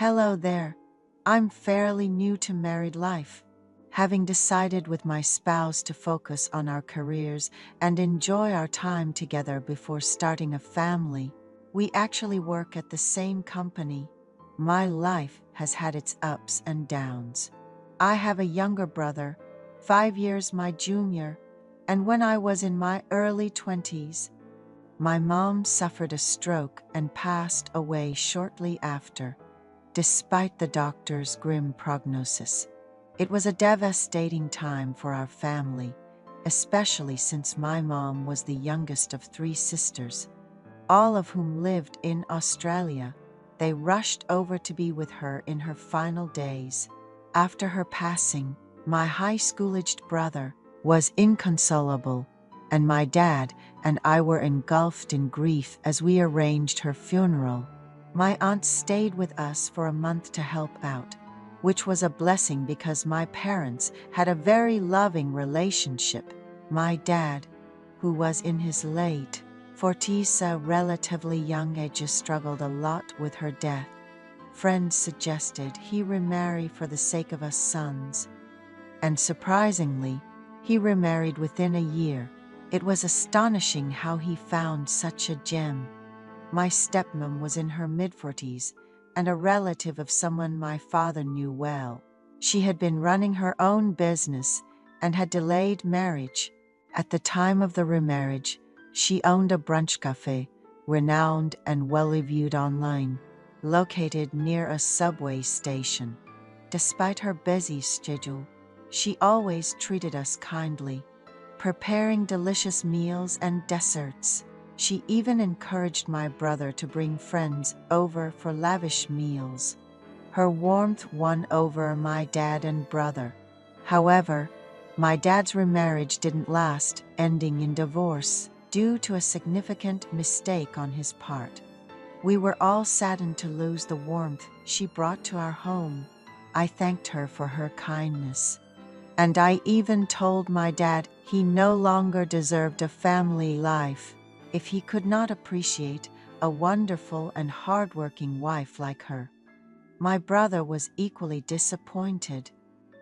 Hello there. I'm fairly new to married life. Having decided with my spouse to focus on our careers and enjoy our time together before starting a family, we actually work at the same company. My life has had its ups and downs. I have a younger brother, 5 years my junior, and when I was in my early 20s, my mom suffered a stroke and passed away shortly after. Despite the doctor's grim prognosis, it was a devastating time for our family, especially since my mom was the youngest of 3 sisters, all of whom lived in Australia. They rushed over to be with her in her final days. After her passing, my high school-aged brother was inconsolable, and my dad and I were engulfed in grief as we arranged her funeral. My aunt stayed with us for a month to help out, which was a blessing because my parents had a very loving relationship. My dad, who was in his late 40s, a relatively young age, struggled a lot with her death. Friends suggested he remarry for the sake of us sons, and surprisingly, he remarried within a year. It was astonishing how he found such a gem. My stepmom was in her mid-40s and a relative of someone my father knew well. She had been running her own business and had delayed marriage. At the time of the remarriage, she owned a brunch cafe, renowned and well-reviewed online, located near a subway station. Despite her busy schedule, she always treated us kindly, preparing delicious meals and desserts. She even encouraged my brother to bring friends over for lavish meals. Her warmth won over my dad and brother. However, my dad's remarriage didn't last, ending in divorce due to a significant mistake on his part. We were all saddened to lose the warmth she brought to our home. I thanked her for her kindness, and I even told my dad he no longer deserved a family life if he could not appreciate a wonderful and hardworking wife like her. My brother was equally disappointed.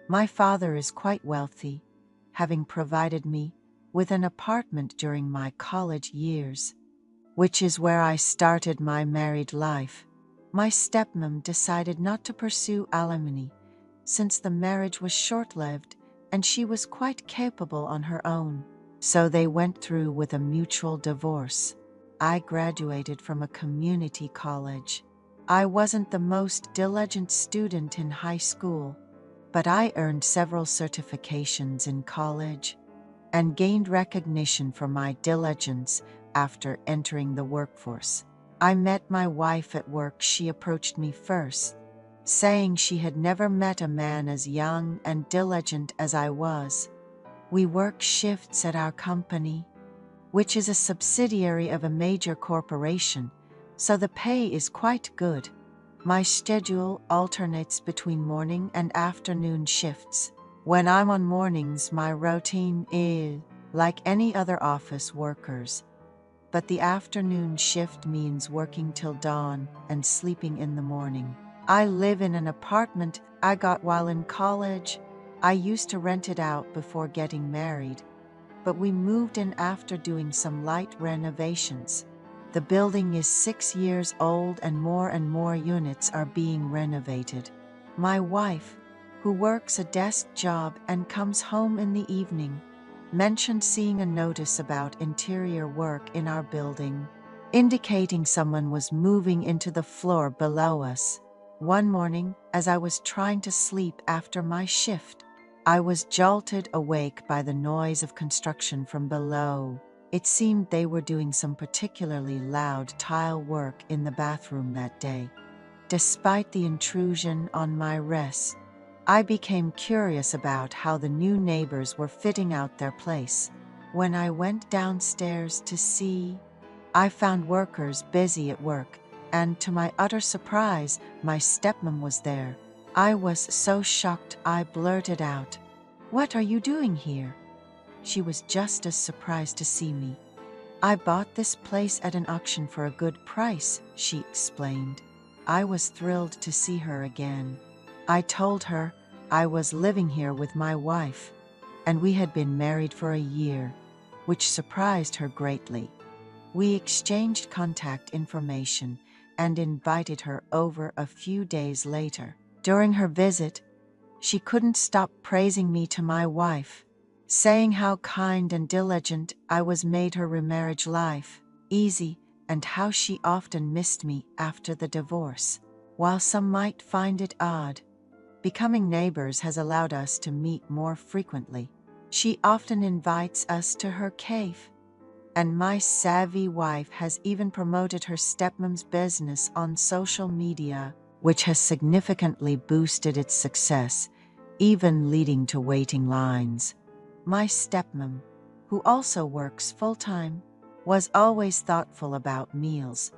My father is quite wealthy, having provided me with an apartment during my college years, which is where I started my married life. My stepmom decided not to pursue alimony since the marriage was short-lived and she was quite capable on her own. So they went through with a mutual divorce. I graduated from a community college. I wasn't the most diligent student in high school, but I earned several certifications in college and gained recognition for my diligence after entering the workforce. I met my wife at work. She approached me first, saying she had never met a man as young and diligent as I was. We work shifts at our company, which is a subsidiary of a major corporation, so the pay is quite good. My schedule alternates between morning and afternoon shifts. When I'm on mornings, my routine is like any other office workers, but the afternoon shift means working till dawn and sleeping in the morning. I live in an apartment I got while in college. I used to rent it out before getting married, but we moved in after doing some light renovations. The building is 6 years old and more units are being renovated. My wife, who works a desk job and comes home in the evening, mentioned seeing a notice about interior work in our building, indicating someone was moving into the floor below us. One morning, as I was trying to sleep after my shift, I was jolted awake by the noise of construction from below. It seemed they were doing some particularly loud tile work in the bathroom that day. Despite the intrusion on my rest, I became curious about how the new neighbors were fitting out their place. When I went downstairs to see, I found workers busy at work, and to my utter surprise, my stepmom was there. I was so shocked I blurted out, "What are you doing here?" She was just as surprised to see me. "I bought this place at an auction for a good price," she explained. I was thrilled to see her again. I told her I was living here with my wife, and we had been married for a year, which surprised her greatly. We exchanged contact information and invited her over a few days later. During her visit, she couldn't stop praising me to my wife, saying how kind and diligent I was, made her remarriage life easy, and how she often missed me after the divorce. While some might find it odd, becoming neighbors has allowed us to meet more frequently. She often invites us to her cave, and my savvy wife has even promoted her stepmom's business on social media, which has significantly boosted its success, even leading to waiting lines. My stepmom, who also works full-time, was always thoughtful about meals,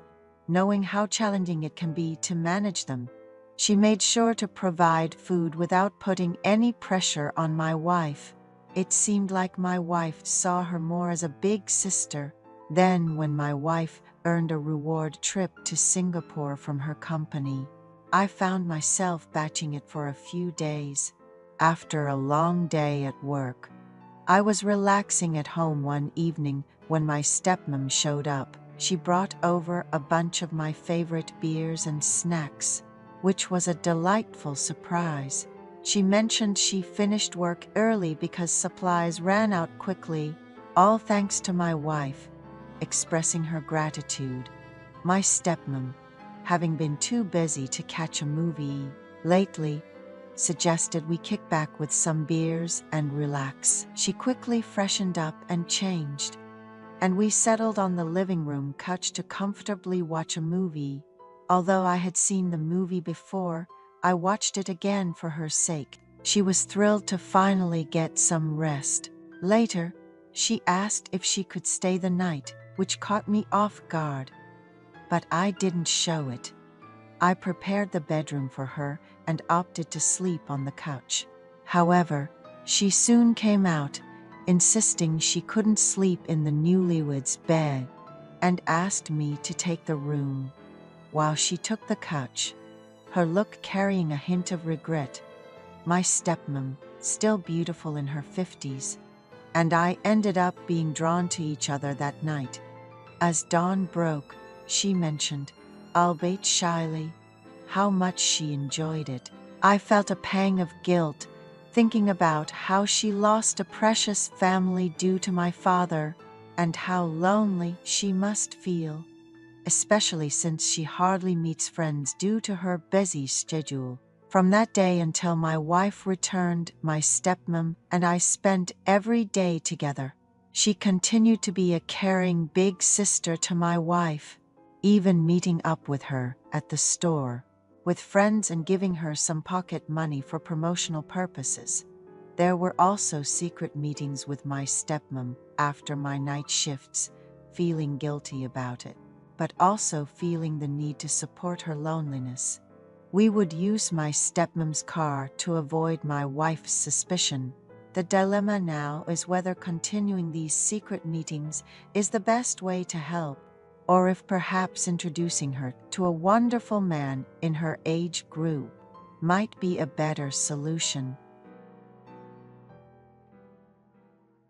knowing how challenging it can be to manage them. She made sure to provide food without putting any pressure on my wife. It seemed like my wife saw her more as a big sister. Then, when my wife earned a reward trip to Singapore from her company, I found myself batching it for a few days. After a long day at work, I was relaxing at home one evening when my stepmom showed up. She brought over a bunch of my favorite beers and snacks, which was a delightful surprise. She mentioned she finished work early because supplies ran out quickly, all thanks to my wife, expressing her gratitude. My stepmom, having been too busy to catch a movie lately, suggested we kick back with some beers and relax. She quickly freshened up and changed, and we settled on the living room couch to comfortably watch a movie. Although I had seen the movie before, I watched it again for her sake. She was thrilled to finally get some rest. Later, she asked if she could stay the night, which caught me off guard, but I didn't show it. I prepared the bedroom for her and opted to sleep on the couch. However, she soon came out, insisting she couldn't sleep in the newlyweds' bed, and asked me to take the room. While she took the couch, her look carrying a hint of regret, my stepmom, still beautiful in her 50s, and I ended up being drawn to each other that night. As dawn broke, she mentioned, albeit shyly, how much she enjoyed it. I felt a pang of guilt, thinking about how she lost a precious family due to my father, and how lonely she must feel, especially since she hardly meets friends due to her busy schedule. From that day until my wife returned, my stepmom and I spent every day together. She continued to be a caring big sister to my wife, even meeting up with her at the store with friends and giving her some pocket money for promotional purposes. There were also secret meetings with my stepmom after my night shifts, feeling guilty about it, but also feeling the need to support her loneliness. We would use my stepmom's car to avoid my wife's suspicion. The dilemma now is whether continuing these secret meetings is the best way to help, or if perhaps introducing her to a wonderful man in her age group might be a better solution.